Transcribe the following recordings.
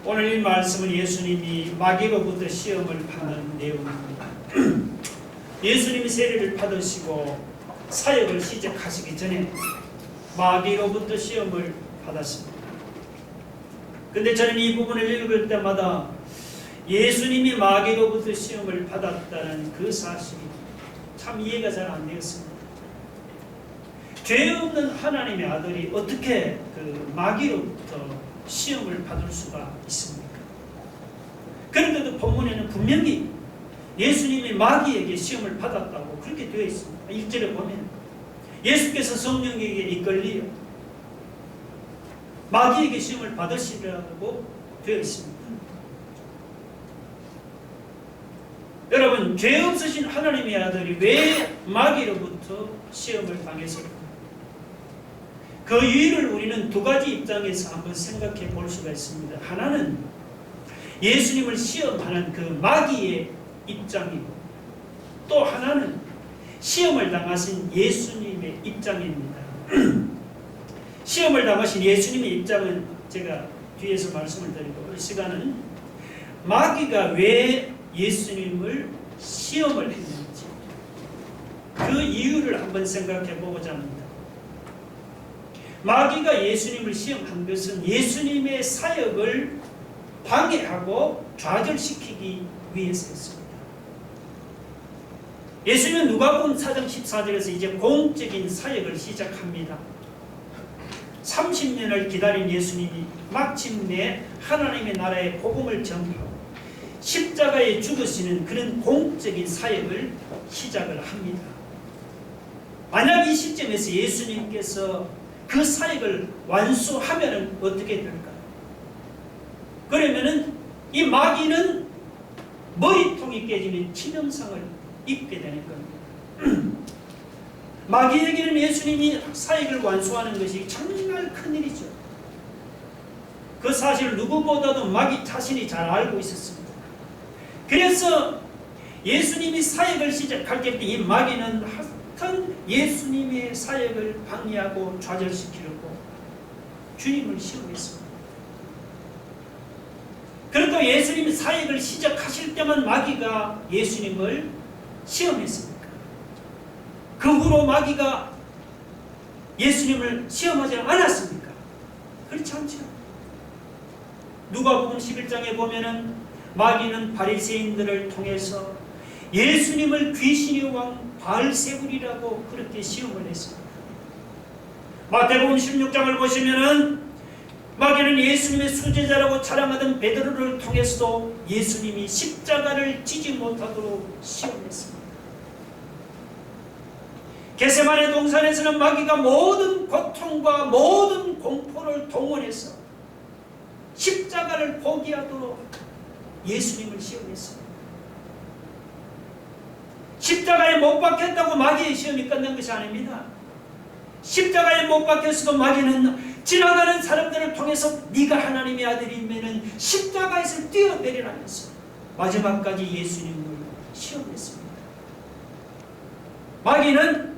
오늘 이 말씀은 예수님이 마귀로부터 시험을 받는 내용입니다. 예수님이 세례를 받으시고 사역을 시작하시기 전에 마귀로부터 시험을 받았습니다. 근데 저는 이 부분을 읽을 때마다 예수님이 마귀로부터 시험을 받았다는 그 사실이 참 이해가 잘 안 되었습니다. 죄 없는 하나님의 아들이 어떻게 그 마귀로부터 시험을 받을 수가 있습니까? 그런데도 본문에는 분명히 예수님이 마귀에게 시험을 받았다고 그렇게 되어 있습니다. 1절에 보면 예수께서 성령에게 이끌리어 마귀에게 시험을 받으시라고 되어 있습니다. 여러분, 죄 없으신 하나님의 아들이 왜 마귀로부터 시험을 당했을까? 그 이유를 우리는 두 가지 입장에서 한번 생각해 볼 수가 있습니다. 하나는 예수님을 시험하는 그 마귀의 입장이고, 또 하나는 시험을 당하신 예수님의 입장입니다. 시험을 당하신 예수님의 입장은 제가 뒤에서 말씀을 드리고, 이 시간은 마귀가 왜 예수님을 시험을 했는지 그 이유를 한번 생각해 보고자 합니다. 마귀가 예수님을 시험한 것은 예수님의 사역을 방해하고 좌절시키기 위해서였습니다. 예수님은 누가복음 4장 14절에서 이제 공적인 사역을 시작합니다. 30년을 기다린 예수님이 마침내 하나님의 나라의 복음을 전하고 십자가에 죽으시는 그런 공적인 사역을 시작을 합니다. 만약 이 시점에서 예수님께서 그 사역을 완수하면 어떻게 될까요? 그러면은 이 마귀는 머리통이 깨지는 치명상을 입게 되는 겁니다. 마귀에게는 예수님이 사역을 완수하는 것이 정말 큰일이죠. 그 사실을 누구보다도 마귀 자신이 잘 알고 있었습니다. 그래서 예수님이 사역을 시작할 때 이 마귀는 하여튼 예수님의 사역을 방해하고 좌절시키려고 주님을 시험했습니다. 그리고 예수님이 사역을 시작하실 때만 마귀가 예수님을 시험했습니까? 그 후로 마귀가 예수님을 시험하지 않았습니까? 그렇지 않죠. 누가복음 11장에 보면은 마귀는 바리새인들을 통해서 예수님을 귀신의 왕 바알세불이라고 그렇게 시험을 했습니다. 마태복음 16장을 보시면은 마귀는 예수님의 수제자라고 자랑하던 베드로를 통해서도 예수님이 십자가를 지지 못하도록 시험했습니다. 겟세마네 동산에서는 마귀가 모든 고통과 모든 공포를 동원해서 십자가를 포기하도록 예수님을 시험했습니다. 십자가에 못 박혔다고 마귀의 시험이 끝난 것이 아닙니다. 십자가에 못 박혔어도 마귀는 지나가는 사람들을 통해서 네가 하나님의 아들이면 십자가에서 뛰어내리라면서 마지막까지 예수님을 시험했습니다. 마귀는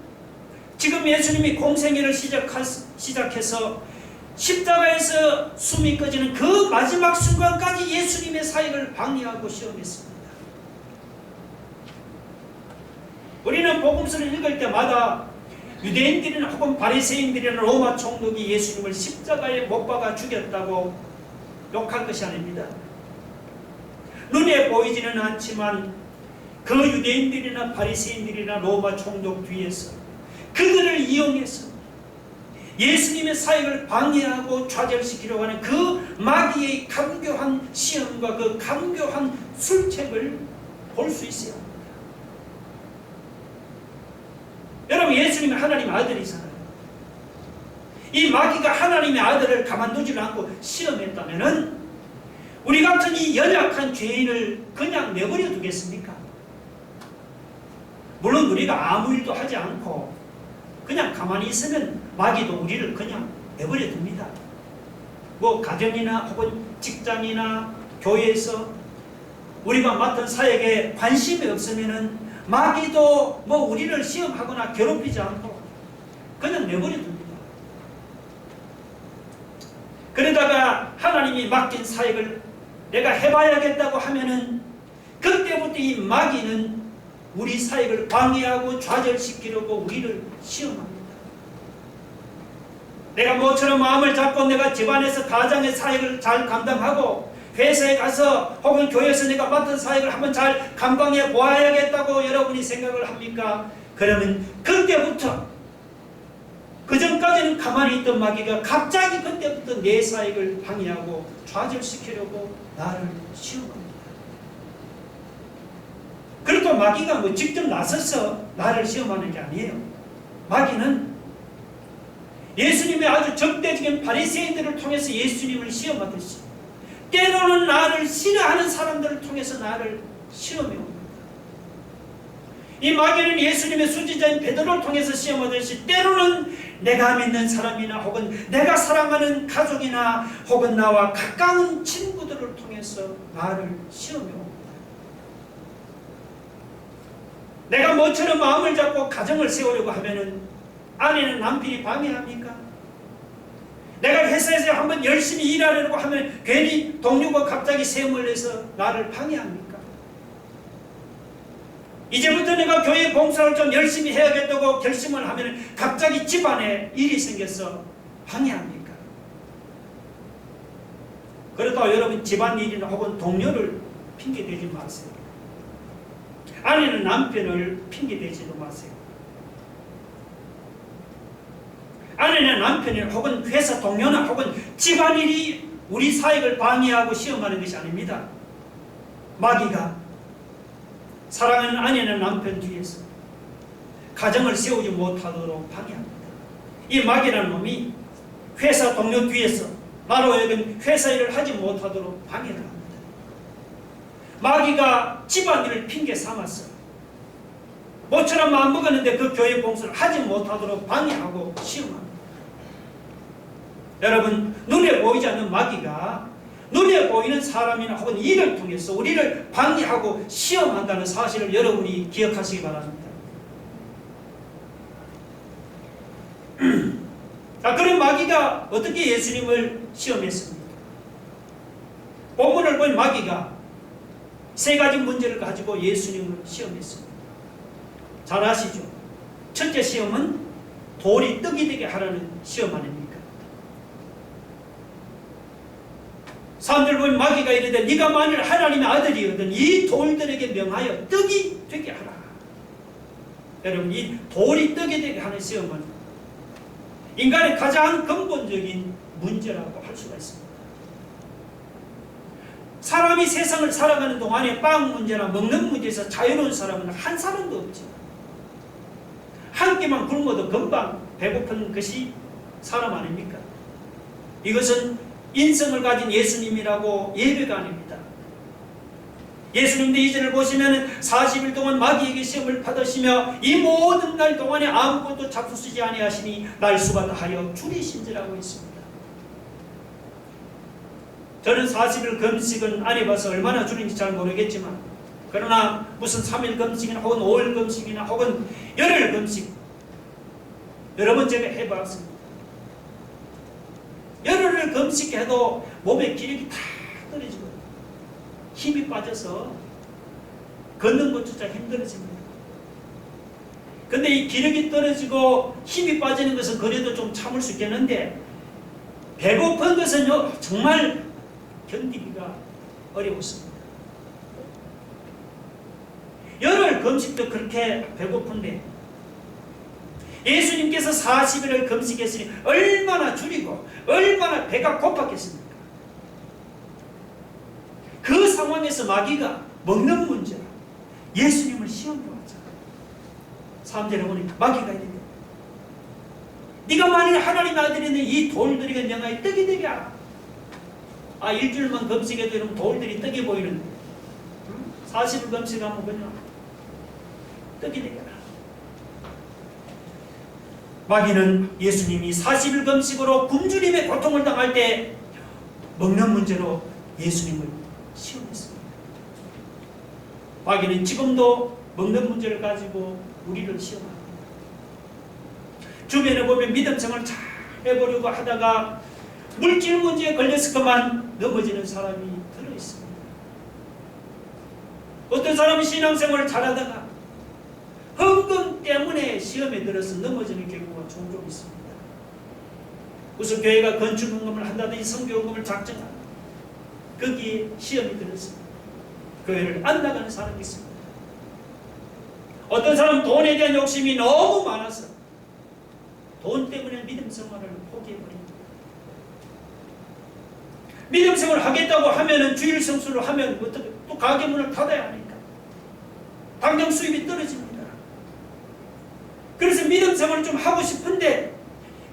지금 예수님이 공생애를 시작해서 십자가에서 숨이 꺼지는 그 마지막 순간까지 예수님의 사역을 방해하고 시험했습니다. 우리는 복음서를 읽을 때마다 유대인들이나 혹은 바리새인들이나 로마 총독이 예수님을 십자가에 못 박아 죽였다고 욕할 것이 아닙니다. 눈에 보이지는 않지만 그 유대인들이나 바리새인들이나 로마 총독 뒤에서 그들을 이용해서 예수님의 사역을 방해하고 좌절시키려고 하는 그 마귀의 감교한 시험과 그 감교한 술책을 볼 수 있어야 합니다. 여러분, 예수님은 하나님의 아들이잖아요. 이 마귀가 하나님의 아들을 가만두지 않고 시험했다면은 우리 같은 이 연약한 죄인을 그냥 내버려 두겠습니까? 물론 우리가 아무 일도 하지 않고 그냥 가만히 있으면 마귀도 우리를 그냥 내버려 둡니다. 뭐 가정이나 혹은 직장이나 교회에서 우리가 맡은 사역에 관심이 없으면은 마귀도 뭐 우리를 시험하거나 괴롭히지 않고 그냥 내버려 둡니다. 그러다가 하나님이 맡긴 사역을 내가 해봐야겠다고 하면은 그때부터 이 마귀는 우리 사역을 방해하고 좌절시키려고 우리를 시험합니다. 내가 모처럼 마음을 잡고 내가 집안에서 가정의 사역을 잘 감당하고 회사에 가서 혹은 교회에서 내가 맡은 사역을 한번 잘 감당해 보아야겠다고 여러분이 생각을 합니까? 그러면 그때부터, 그 전까지는 가만히 있던 마귀가 갑자기 그때부터 내 사역을 방해하고 좌절시키려고 나를 시험합니다. 그리고 마귀가 뭐 직접 나서서 나를 시험하는 게 아니에요. 마귀는 예수님의 아주 적대적인 바리새인들을 통해서 예수님을 시험하듯이 때로는 나를 싫어하는 사람들을 통해서 나를 시험해 옵니다. 이 마귀는 예수님의 수지자인 베드로를 통해서 시험하듯이 때로는 내가 믿는 사람이나 혹은 내가 사랑하는 가족이나 혹은 나와 가까운 친구들을 통해서 나를 시험해 옵니다. 내가 모처럼 마음을 잡고 가정을 세우려고 하면은 아내는 남편이 방해합니까? 내가 회사에서 한번 열심히 일하려고 하면 괜히 동료가 갑자기 세움을 내서 나를 방해합니까? 이제부터 내가 교회 봉사를 좀 열심히 해야겠다고 결심을 하면 갑자기 집안에 일이 생겨서 방해합니까? 그렇다고 여러분 집안일이나 혹은 동료를 핑계대지 마세요. 아내는 남편을 핑계대지도 마세요. 아내나 남편이 혹은 회사 동료나 혹은 집안일이 우리 사역을 방해하고 시험하는 것이 아닙니다. 마귀가 사랑하는 아내나 남편 뒤에서 가정을 세우지 못하도록 방해합니다. 이 마귀라는 놈이 회사 동료 뒤에서 나로 하여금 회사 일을 하지 못하도록 방해를 합니다. 마귀가 집안일을 핑계 삼았어. 모처럼 마음 먹었는데 그 교회 봉사를 하지 못하도록 방해하고 시험합니다. 여러분, 눈에 보이지 않는 마귀가 눈에 보이는 사람이나 혹은 일을 통해서 우리를 방해하고 시험한다는 사실을 여러분이 기억하시기 바랍니다. 자, 그런 마귀가 어떻게 예수님을 시험했습니까? 본문을 보면 마귀가 세 가지 문제를 가지고 예수님을 시험했습니다. 잘 아시죠? 첫째 시험은 돌이 떡이 되게 하라는 시험 아닙니까? 사람들 보면 마귀가 이르되 네가 만일 하나님의 아들이거든 이 돌들에게 명하여 떡이 되게 하라. 여러분, 이 돌이 떡이 되게 하는 시험은 인간의 가장 근본적인 문제라고 할 수가 있습니다. 사람이 세상을 살아가는 동안에 빵 문제나 먹는 문제에서 자유로운 사람은 한 사람도 없죠. 한 끼만 굶어도 금방 배고픈 것이 사람 아닙니까? 이것은 인성을 가진 예수님이라고 예배가 아닙니다. 예수님도 이전을 보시면 40일 동안 마귀에게 시험을 받으시며 이 모든 날 동안에 아무것도 잡수시지 아니하시니 날수가 다하여 줄이신지라고 했습니다. 저는 40일 금식은 안 해봐서 얼마나 줄인지 잘 모르겠지만, 그러나 무슨 3일 금식이나 혹은 5일 금식이나 혹은 열흘 금식 여러 번 제가 해봤습니다. 열흘을 금식해도 몸에 기력이 다 떨어지고 힘이 빠져서 걷는 것조차 힘들어집니다. 근데 이 기력이 떨어지고 힘이 빠지는 것은 그래도 좀 참을 수 있겠는데 배고픈 것은요 정말 견디기가 어려웠습니다. 열흘 금식도 그렇게 배고픈데 예수님께서 40일을 금식했으니 얼마나 줄이고 얼마나 배가 고팠겠습니까? 그 상황에서 마귀가 먹는 문제라 예수님을 시험해 왔잖아요. 3절에 보니까 마귀가 이르되 네가 만일 하나님의 아들이면 이 돌들에게 명하여 떡이 되게 하라. 일주일만 금식해도 이러면 돌들이 떡이 보이는데 40일 금식하면 그냥 떡이 되게 하라. 마귀는 예수님이 40일 금식으로 굶주림의 고통을 당할 때 먹는 문제로 예수님을 시험했습니다. 마귀는 지금도 먹는 문제를 가지고 우리를 시험합니다. 주변에 보면 믿음 생활 잘 해보려고 하다가 물질 문제에 걸려서 그만 넘어지는 사람이 들어있습니다. 어떤 사람은 신앙생활을 잘하다가 헌금 때문에 시험에 들어서 넘어지는 경우가 종종 있습니다. 무슨 교회가 건축헌금을 한다든지 성교헌금을 작정한다. 거기에 시험이 들어서 교회를 안 나가는 사람이 있습니다. 어떤 사람은 돈에 대한 욕심이 너무 많아서 돈 때문에 믿음 생활을 포기해버립니다. 믿음 생활을 하겠다고 하면은 주일 성수를 하면 어떻게 또 가게 문을 닫아야 하니까 당장 수입이 떨어집니다. 그래서 믿음 생활을 좀 하고 싶은데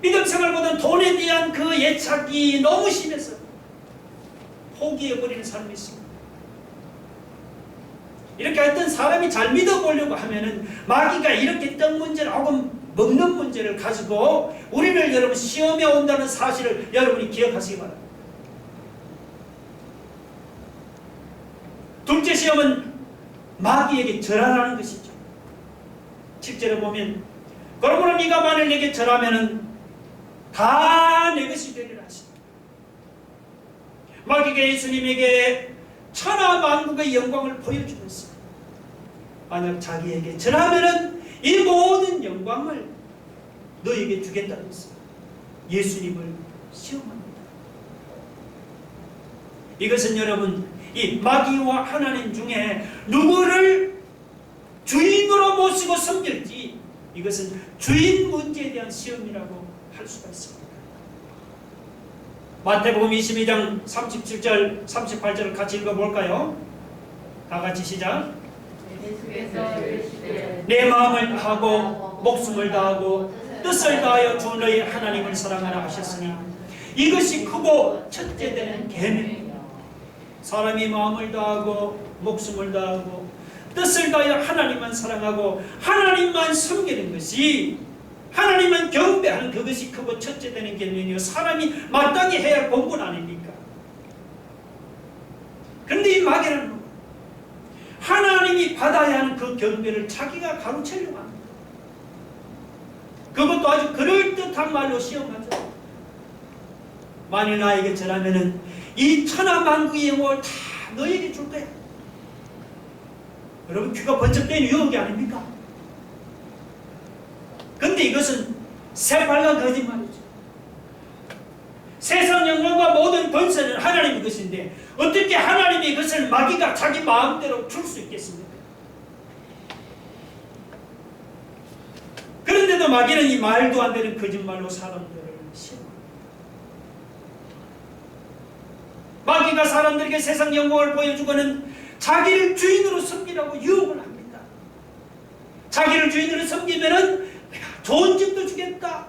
믿음 생활보다는 돈에 대한 그 애착이 너무 심해서 포기해버리는 사람이 있습니다. 이렇게 어떤 사람이 잘 믿어보려고 하면은 마귀가 이렇게 떡 문제를 하고 먹는 문제를 가지고 우리를 여러분 시험에 온다는 사실을 여러분이 기억하시기 바랍니다. 둘째 시험은 마귀에게 절하라는 것이죠. 7절에 보면 그러므로 네가 만일 내게 절하면은 다 내 것이 되리라 하십니다. 마귀가 예수님에게 천하만국의 영광을 보여주면서 만약 자기에게 절하면은 이 모든 영광을 너에게 주겠다면서 예수님을 시험합니다. 이것은 여러분 이 마귀와 하나님 중에 누구를 주인으로 모시고 섬길지 이것은 주인 문제에 대한 시험이라고 할 수가 있습니다. 마태복음 22장 37절 38절을 같이 읽어볼까요? 다 같이 시작. 내 마음을 다하고 목숨을 다하고 뜻을 다하여 주 너희 하나님을 사랑하라 하셨으니 이것이 크고 첫째 되는 계명이요. 사람이 마음을 다하고 목숨을 다하고 뜻을 다하여 하나님만 사랑하고 하나님만 섬기는 것이 하나님만 경배하는 그것이 크고 첫째 되는 계명이요. 사람이 마땅히 해야 할 본분 아닙니까? 그런데 이 마귀는 하나님이 받아야 하는 그 경배를 자기가 가로채려고 합니다. 그것도 아주 그럴듯한 말로 시험하죠. 만일 나에게 절하면은 이 천하만국의 영광을 다 너에게 줄 거야. 여러분 귀가 번쩍 떼는 유혹이 아닙니까? 근데 이것은 새빨간 거짓말이죠. 세상 영광과 모든 권세는 하나님의 것인데 어떻게 하나님의 것을 마귀가 자기 마음대로 줄 수 있겠습니까? 그런데도 마귀는 이 말도 안 되는 거짓말로 사람들을 시험합니다. 마귀가 사람들에게 세상 영광을 보여주고는 자기를 주인으로 섬기라고 유혹을 합니다. 자기를 주인으로 섬기면은 좋은 집도 주겠다.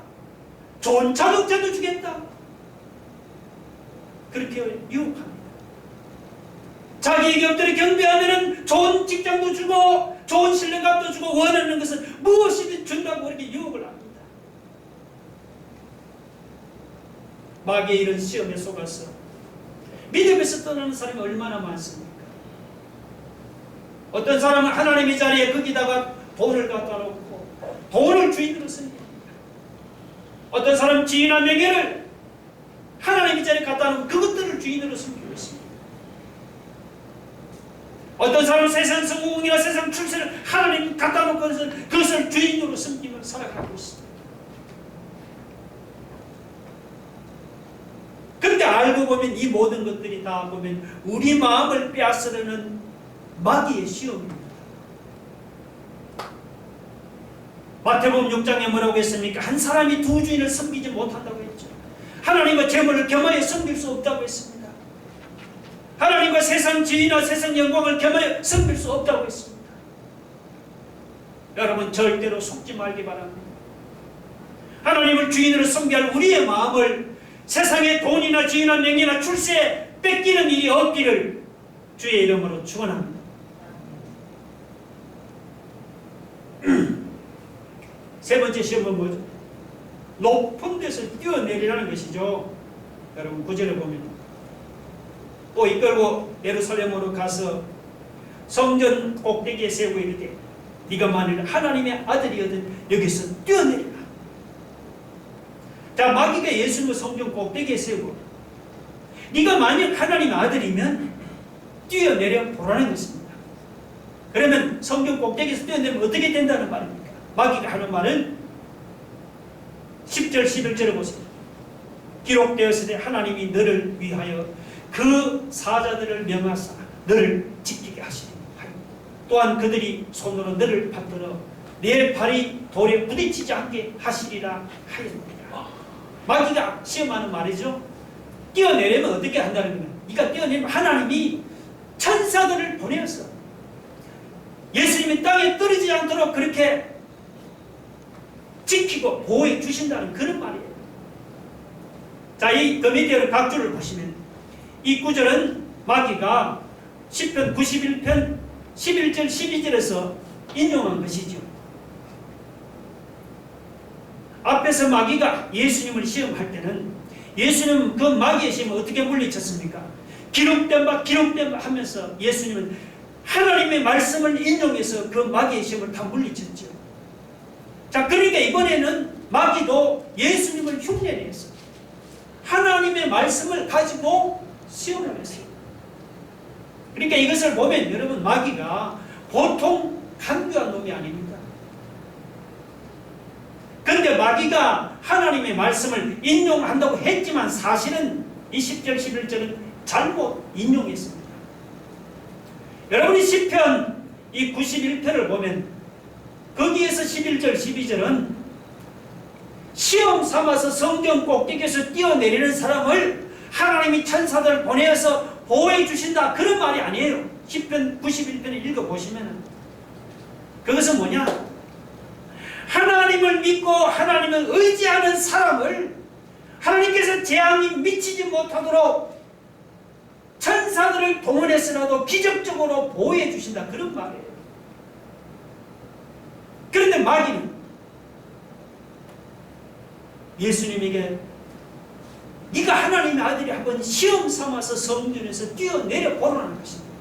좋은 자동차도 주겠다. 그렇게 유혹합니다. 자기에게 엎드려 경배하면은 좋은 직장도 주고 좋은 신뢰감도 주고 원하는 것은 무엇이든 준다고 이렇게 유혹을 합니다. 마귀의 이런 시험에 속아서 믿음에서 떠나는 사람이 얼마나 많습니까? 어떤 사람은 하나님의 자리에 거기다가 돈을 갖다 놓고 돈을 주인으로 씁니다. 어떤 사람은 지위나 명예를 하나님의 자리에 갖다 놓고 그것들을 주인으로 섬기고 있습니다. 어떤 사람은 세상 성공이나 세상 출세를 하나님 갖다 놓고 그것을 주인으로 섬기며 살아가고 있습니다. 그런데 알고 보면 이 모든 것들이 다 보면 우리 마음을 빼앗으려는 마귀의 시험입니다. 마태복음 6장에 뭐라고 했습니까? 한 사람이 두 주인을 섬기지 못한다고 했죠. 하나님과 재물을 겸하여 섬길 수 없다고 했습니다. 하나님과 세상 지위나 세상 영광을 겸하여 섬길 수 없다고 했습니다. 여러분 절대로 속지 말기 바랍니다. 하나님을 주인으로 섬겨야 할 우리의 마음을 세상의 돈이나 지위나 명예나 출세에 뺏기는 일이 없기를 주의 이름으로 축원합니다. 세 번째 시험은 뭐죠? 높은 데서 뛰어내리라는 것이죠. 여러분 9절에 보면 또 이끌고 예루살렘으로 가서 성전 꼭대기에 세우고 이르되 네가 만일 하나님의 아들이거든 여기서 뛰어내리라. 자, 마귀가 예수님을 성전 꼭대기에 세우고 네가 만일 하나님의 아들이면 뛰어내려 보라는 것입니다. 그러면 성경 꼭대기에서 뛰어내리면 어떻게 된다는 말입니까? 마귀가 하는 말은 10절 11절에 보세요. 기록되었으되 하나님이 너를 위하여 그 사자들을 명하사 너를 지키게 하시니 또한 그들이 손으로 너를 받들어 내 발이 돌에 부딪히지 않게 하시리라 하였느니라. 마귀가 시험하는 말이죠. 뛰어내리면 어떻게 한다는 거예요? 네가 뛰어내리면 하나님이 천사들을 보내어서 예수님이 땅에 떨어지지 않도록 그렇게 지키고 보호해 주신다는 그런 말이에요. 자, 그 밑에 각 줄을 보시면 이 구절은 마귀가 시편 91편 11절 12절에서 인용한 것이죠. 앞에서 마귀가 예수님을 시험할 때는 예수님은 그 마귀의 시험을 어떻게 물리쳤습니까? 기록된 바 하면서 예수님은 하나님의 말씀을 인용해서 그 마귀의 시험을 다 물리쳤죠. 자, 그러니까 이번에는 마귀도 예수님을 흉내내서 하나님의 말씀을 가지고 시험을 했어요. 그러니까 이것을 보면 여러분, 마귀가 보통 간교한 놈이 아닙니다. 그런데 마귀가 하나님의 말씀을 인용한다고 했지만 사실은 이 10절 11절은 잘못 인용했습니다. 여러분이 시편 이 91편을 보면 거기에서 11절 12절은 시험 삼아서 성경 꼭대기에서 뛰어내리는 사람을 하나님이 천사들 보내어서 보호해 주신다, 그런 말이 아니에요. 시편 91편을 읽어보시면 그것은 뭐냐? 하나님을 믿고 하나님을 의지하는 사람을 하나님께서 재앙이 미치지 못하도록 천사들을 동원해서라도 기적적으로 보호해 주신다, 그런 말이에요. 그런데 마귀는 예수님에게 네가 하나님의 아들이 한번 시험 삼아서 성전에서 뛰어내려 보라는 것입니다.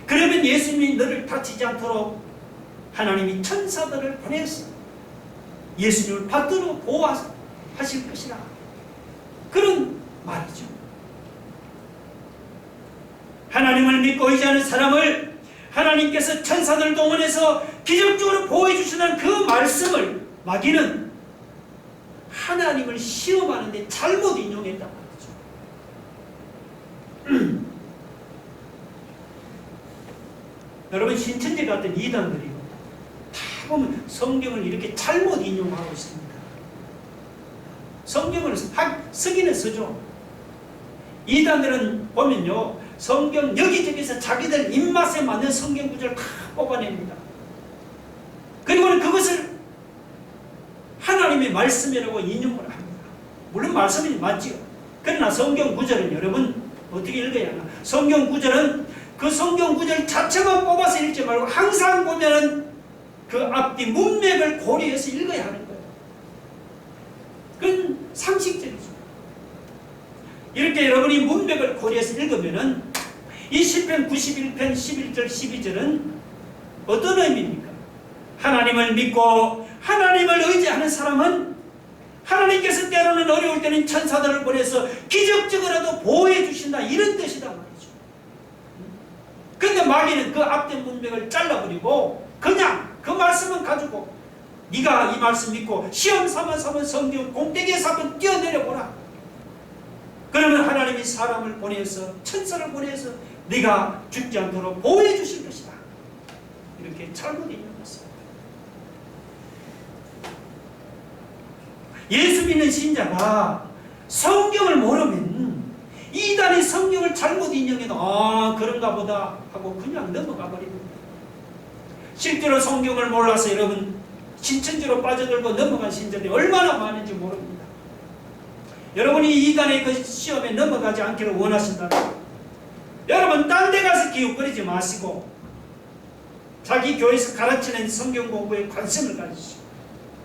그러면 예수님이 너를 다치지 않도록 하나님이 천사들을 보내서 예수님을 받들어 보호하실 것이라, 그런 말이죠. 하나님을 믿고 의지하는 사람을 하나님께서 천사들을 동원해서 기적적으로 보호해 주시는 그 말씀을 마귀는 하나님을 시험하는데 잘못 인용했단 말이죠. 여러분, 신천지 같은 이단들이 다 보면 성경을 이렇게 잘못 인용하고 있습니다. 성경을 쓰기는 쓰죠. 이단들은 보면요, 성경 여기저기서 자기들 입맛에 맞는 성경 구절을 다 뽑아냅니다. 그리고는 그것을 하나님의 말씀이라고 인용을 합니다. 물론 말씀이 맞지요. 그러나 성경 구절은 여러분 어떻게 읽어야 하나? 성경 구절은 그 성경 구절 자체만 뽑아서 읽지 말고 항상 보면은 그 앞뒤 문맥을 고려해서 읽어야 하는 거예요. 그건 상식적이죠. 이렇게 여러분이 문맥을 고려해서 읽으면은 이 시편 91편 11절 12절은 어떤 의미입니까? 하나님을 믿고 하나님을 의지하는 사람은 하나님께서 때로는 어려울 때는 천사들을 보내서 기적적으로라도 보호해 주신다, 이런 뜻이다 말이죠. 그런데 마귀는 그 앞된 문맥을 잘라버리고 그냥 그 말씀은 가지고 네가 이 말씀 믿고 시험 삼아 성경 공대기에서 한번 뛰어내려보라. 그러면 하나님이 사람을 보내서 천사를 보내서 네가 죽지 않도록 보호해 주실 것이다, 이렇게 잘못 인용했습니다. 예수 믿는 신자가 성경을 모르면 이단이 성경을 잘못 인용해도 그런가 보다 하고 그냥 넘어가 버립니다. 실제로 성경을 몰라서 여러분 신천지로 빠져들고 넘어간 신자들이 얼마나 많은지 모릅니다. 여러분이 이단의 그 시험에 넘어가지 않기를 원하신다면 여러분 딴 데 가서 기웃거리지 마시고 자기 교회에서 가르치는 성경 공부에 관심을 가지시고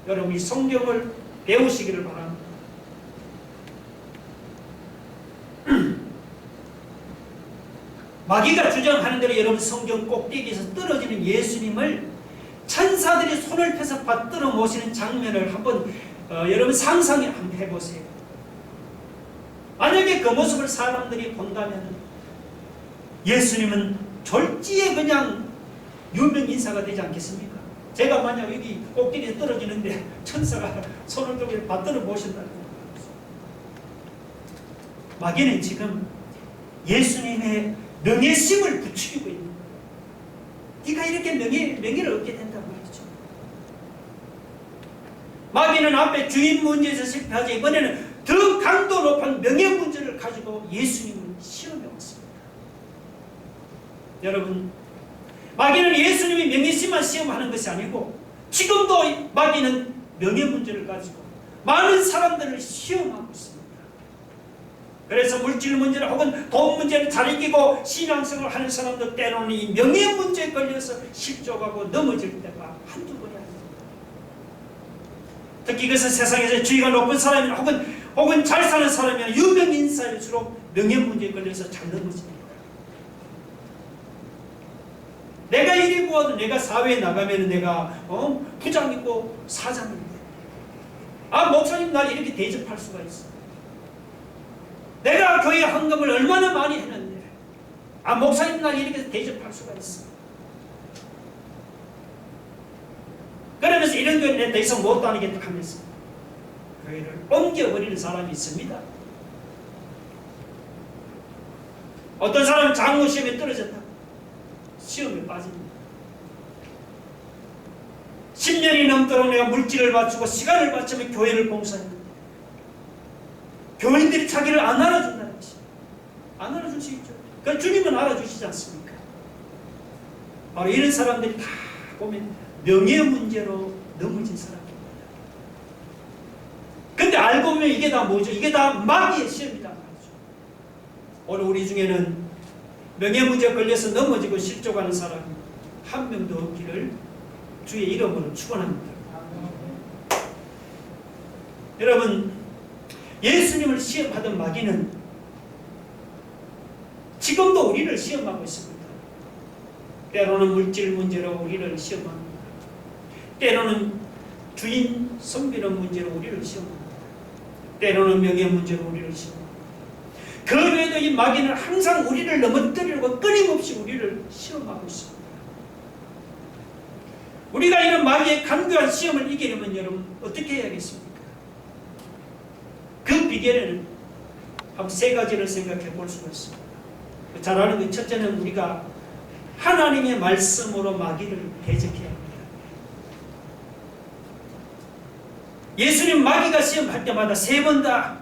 여러분이 성경을 배우시기를 바랍니다. 마귀가 주장하는 대로 여러분 성경 꼭대기에서 떨어지는 예수님을 천사들이 손을 펴서 받들어 모시는 장면을 한번 여러분 상상해 한번 해보세요. 만약에 그 모습을 사람들이 본다면 예수님은 졸지에 그냥 유명 인사가 되지 않겠습니까? 제가 만약 여기 꼭대기에 떨어지는데 천사가 손을 들고 받들어 모신다는 거예요. 마귀는 지금 예수님의 명예심을 부추기고 있는 거예요. 네가 이렇게 명예를 얻게 된단 말이죠. 마귀는 앞에 주인 문제에서 실패하지 이번에는 더 강도 높은 명예 문제를 가지고 예수님을 시험해 왔습니다. 여러분, 마귀는 예수님이 명예심만 시험하는 것이 아니고 지금도 마귀는 명예 문제를 가지고 많은 사람들을 시험하고 있습니다. 그래서 물질 문제를 혹은 돈 문제를 잘 이기고 신앙생활을 하는 사람들 때로는 이 명예 문제에 걸려서 실족하고 넘어질 때가 한두 번이 아닙니다. 특히 그것은 세상에서 지위가 높은 사람이나 혹은 잘 사는 사람이나 유명 인사일수록 명예 문제에 걸려서 잘 넘어집니다. 내가 이리 보아도 내가 사회에 나가면 내가 부장이고 사장인데 목사님 날 이렇게 대접할 수가 있어. 내가 교회 헌금을 얼마나 많이 했는데 목사님 날 이렇게 대접할 수가 있어. 그러면서 이런 교회는 더 이상 못 다니겠다 하면서 교회를 옮겨버리는 사람이 있습니다. 어떤 사람은 장로 시험에 떨어졌다. 시험에 빠집니다. 10년이 넘도록 내가 물질을 바치고 시간을 바치며 교회를 봉사했는데 교인들이 자기를 안 알아준다는 것이 안 알아줄 수 있죠. 그 주님은 알아주시지 않습니까? 바로 이런 사람들이 다 보면 명예 문제로 넘어진 사람입니다. 근데 알고 보면 이게 다 뭐죠? 이게 다 마귀의 시험이다 말이죠. 오늘 우리 중에는 명예 문제에 걸려서 넘어지고 실족하는 사람이 한 명도 없기를 주의 이름으로 축원합니다. 여러분, 예수님을 시험하던 마귀는 지금도 우리를 시험하고 있습니다. 때로는 물질 문제로 우리를 시험합니다. 때로는 주인 섬기는 문제로 우리를 시험합니다. 때로는 명예 문제로 우리를 시험합니다. 그 외에도 이 마귀는 항상 우리를 넘어뜨리려고 끊임없이 우리를 시험하고 있습니다. 우리가 이런 마귀의 간교한 시험을 이기려면 여러분 어떻게 해야겠습니까? 그 비결에는 한 세 가지를 생각해 볼 수가 있습니다. 잘 아는 것 첫째는 우리가 하나님의 말씀으로 마귀를 대적해야 합니다. 예수님 마귀가 시험할 때마다 세 번 다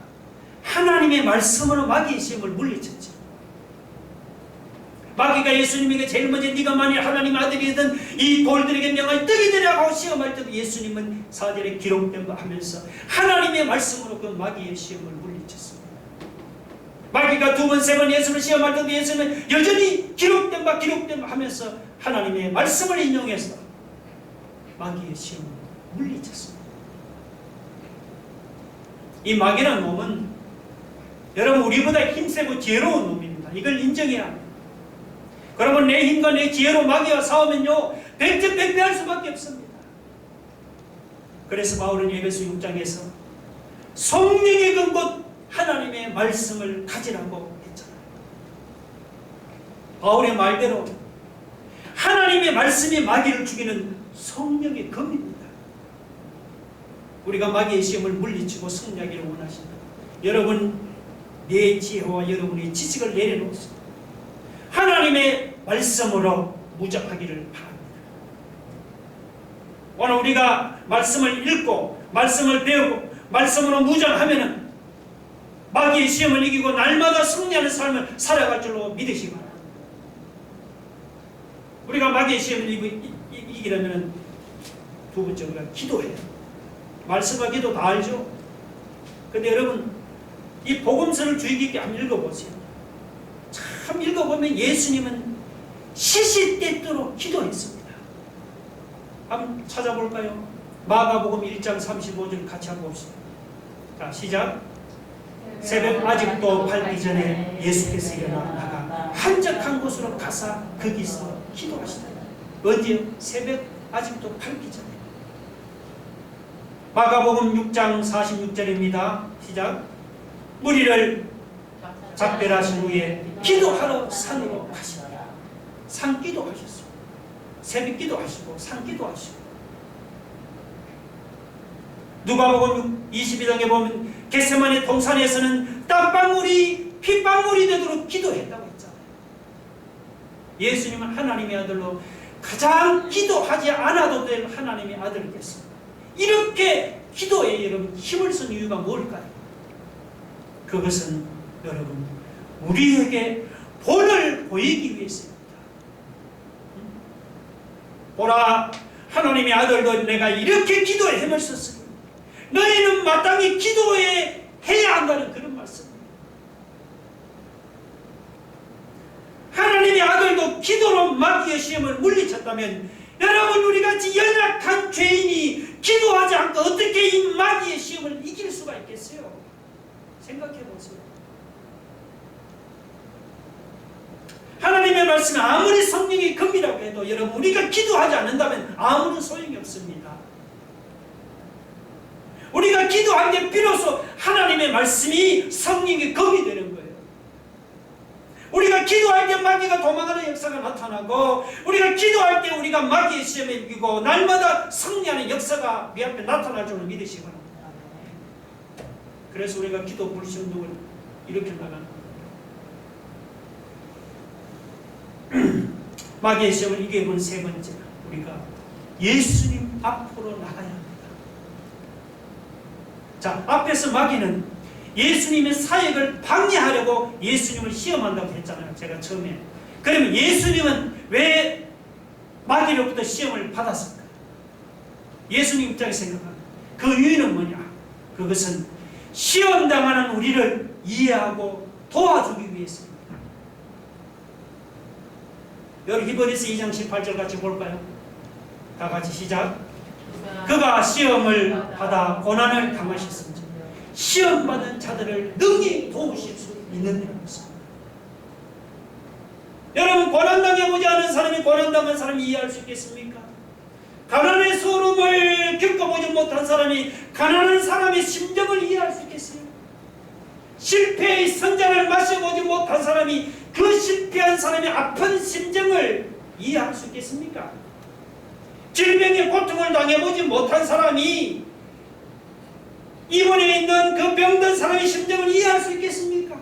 하나님의 말씀으로 마귀의 시험을 물리쳤죠. 마귀가 예수님에게 제일 먼저 네가 만일 하나님 아들이든 이 돌들에게 명하여 떡이 되라고 시험할 때도 예수님은 4절에 기록된 거 하면서 하나님의 말씀으로 그 마귀의 시험을 물리쳤습니다. 마귀가 두 번, 세 번 예수를 시험할 때도 예수님은 여전히 기록된 바 하면서 하나님의 말씀을 인용해서 마귀의 시험을 물리쳤습니다. 이 마귀라는 놈은 여러분 우리보다 힘세고 지혜로운 놈입니다. 이걸 인정해야 합니다. 그러면 내 힘과 내 지혜로 마귀와 싸우면요 백전백패할 수밖에 없습니다. 그래서 바울은 에베소 6장에서 성령의 근곳 하나님의 말씀을 가지라고 했잖아요. 바울의 말대로 하나님의 말씀이 마귀를 죽이는 성령의 검입니다. 우리가 마귀의 시험을 물리치고 승리하기를 원하신다. 여러분 내 지혜와 여러분의 지식을 내려놓습니다. 하나님의 말씀으로 무장하기를 바랍니다. 오늘 우리가 말씀을 읽고 말씀을 배우고 말씀으로 무장하면은 마귀의 시험을 이기고 날마다 승리하는 삶을 살아갈 줄로 믿으시기 바랍니다. 우리가 마귀의 시험을 이기려면 두 번째 우리가 기도해요. 말씀과 기도 다 알죠? 근데 여러분 이 복음서를 주의 깊게 한번 읽어보세요. 참 읽어보면 예수님은 시시때때로 기도했습니다. 한번 찾아볼까요? 마가복음 1장 35절 같이 한번 봅시다. 자, 시작. 새벽 아직도 밝기 전에 예수께서 일어나 한적한 곳으로 가사 거기서 기도하시다. 언제요? 새벽 아직도 밝기 전에. 마가복음 6장 46절입니다. 시작. 무리를 작별하신 후에 기도하러 산으로 가시더라. 산기도하셨습니다. 새벽기도 하시고 산기도 하시고, 누가복음 22장에 보면 겟세마네 동산에서는 땀방울이 핏방울이 되도록 기도했다고 했잖아요. 예수님은 하나님의 아들로 가장 기도하지 않아도 될 하나님의 아들이겠습니다. 이렇게 기도에 여러분 힘을 쓴 이유가 뭘까요? 그것은 여러분 우리에게 본을 보이기 위해서입니다. 보라, 하나님의 아들도 내가 이렇게 기도에 힘을 썼으니 너희는 마땅히 기도에 해야 한다는 그런 말씀입니다. 하나님의 아들도 기도로 마귀의 시험을 물리쳤다면 여러분 우리같이 연약한 죄인이 기도하지 않고 어떻게 이 마귀의 시험을 이길 수가 있겠어요? 생각해 보세요. 하나님의 말씀에 아무리 성령이 금이라고 해도 여러분 우리가 기도하지 않는다면 아무런 소용이 없습니다. 우리가 기도할 때 비로소 하나님의 말씀이 성령의 검이 되는 거예요. 우리가 기도할 때 마귀가 도망가는 역사가 나타나고, 우리가 기도할 때 우리가 마귀의 시험에 이기고 날마다 승리하는 역사가 우리 앞에 나타날 줄을 믿으시기 바랍니다. 그래서 우리가 기도 불순종을 이렇게 나가는 거예요. 마귀의 시험을 이겨본 세 번째, 우리가 예수님 앞으로 나가야 합니다. 자, 앞에서 마귀는 예수님의 사역을 방해하려고 예수님을 시험한다고 했잖아요. 제가 처음에. 그러면 예수님은 왜 마귀로부터 시험을 받았을까요? 예수님 입장에서 생각하면 그 이유는 뭐냐? 그것은 시험당하는 우리를 이해하고 도와주기 위해서입니다. 여기 히브리서 2장 18절 같이 볼까요? 다 같이 시작. 그가 시험을 받아 고난을 당하셨습니다. 시험받은 자들을 능히 도우실 수 있는 것입니다. 여러분, 고난당해보지 않은 사람이 고난당한 사람이 이해할 수 있겠습니까? 가난의 소름을 겪어보지 못한 사람이 가난한 사람의 심정을 이해할 수 있겠어요? 실패의 선장을 마셔보지 못한 사람이 그 실패한 사람의 아픈 심정을 이해할 수 있겠습니까? 질병의 고통을 당해보지 못한 사람이 입원해 있는 그 병든 사람의 심정을 이해할 수 있겠습니까?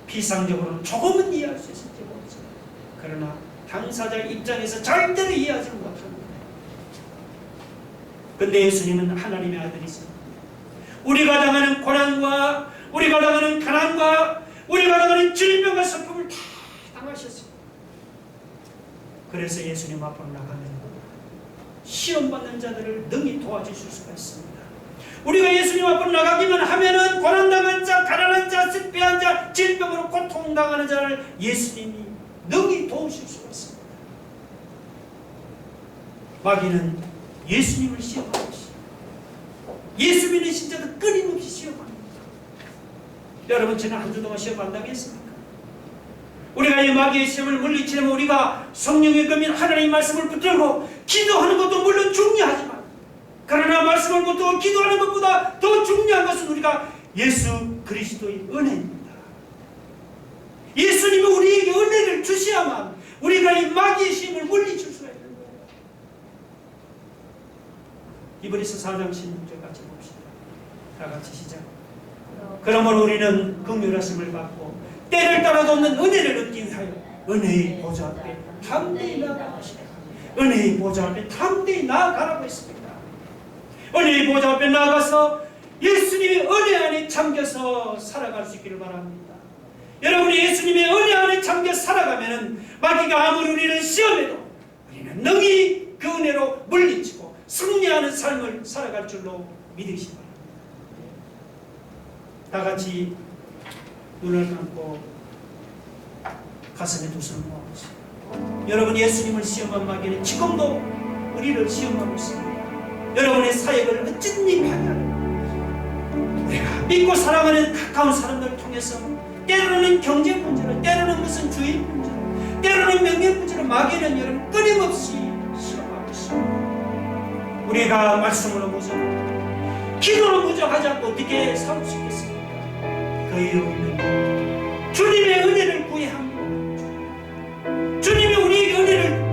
비상적으로는 조금은 이해할 수 있을지 모르죠. 그러나 당사자 입장에서 절대로 이해하지 못합니다. 그런데 예수님은 하나님의 아들이십니다. 우리가 당하는 고난과 우리가 당하는 가난과 우리가 당하는 질병과 슬픔을 다 당하셨습니다. 그래서 예수님 앞으로 나가면 시험받는 자들을 능히 도와주실 수가 있습니다. 우리가 예수님 앞으로 나가기만 하면은 고난당한 자, 가난한 자, 실패한 자, 질병으로 고통당하는 자를 예수님이 능히 도우실 수가 있습니다. 마귀는 예수님을 시험하고 있습니다. 예수 믿는 신자도 끊임없이 시험합니다. 여러분, 지난 한 주 동안 시험 안 당했습니까? 우리가 이 마귀의 시험을 물리치려면 우리가 성령의 검인 하나님의 말씀을 붙들고 기도하는 것도 물론 중요하지만, 그러나 말씀을 붙들고 기도하는 것보다 더 중요한 것은 우리가 예수 그리스도의 은혜입니다. 예수님이 우리에게 은혜를 주셔야만 우리가 이 마귀의 시험을 물리칠 수가 있는 거예요. 히브리서 4장 16절 같이 봅시다. 다 같이 시작. 그러므로 우리는 긍휼하심을 받고 때를 따라 돕는 은혜를 얻기 위하여 은혜의 보좌 앞에 담대히 나아가시라. 은혜의 보좌 앞에 담대히 나아가라고 했습니다. 은혜의 보좌 앞에 나아가서 예수님의 은혜 안에 잠겨서 살아갈 수 있기를 바랍니다. 여러분이 예수님의 은혜 안에 잠겨 살아가면 마귀가 아무리 우리를 시험해도 우리는 능히 그 은혜로 물리치고 승리하는 삶을 살아갈 줄로 믿으시기 바랍니다. 다 같이 눈을 감고 가슴에 두 손을 모아보세요. 여러분, 예수님을 시험한 마귀는 지금도 우리를 시험하고 있습니다. 여러분의 사역을 어찌든지 방해하는, 우리가 믿고 사랑하는 가까운 사람들을 통해서 때로는 경제 문제로, 때로는 무슨 주의 문제로, 때로는 명예 문제로 마귀는 여러분 끊임없이 시험하고 있습니다. 우리가 말씀으로 무정, 기도로 무정하지 않고 어떻게 살 수 있겠습니까? 그 이유는 주님의 은혜를 구해야 합니다. 주님이 우리에게 은혜를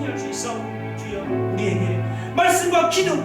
할 수 있어. 주여 우리에게 말씀과 기도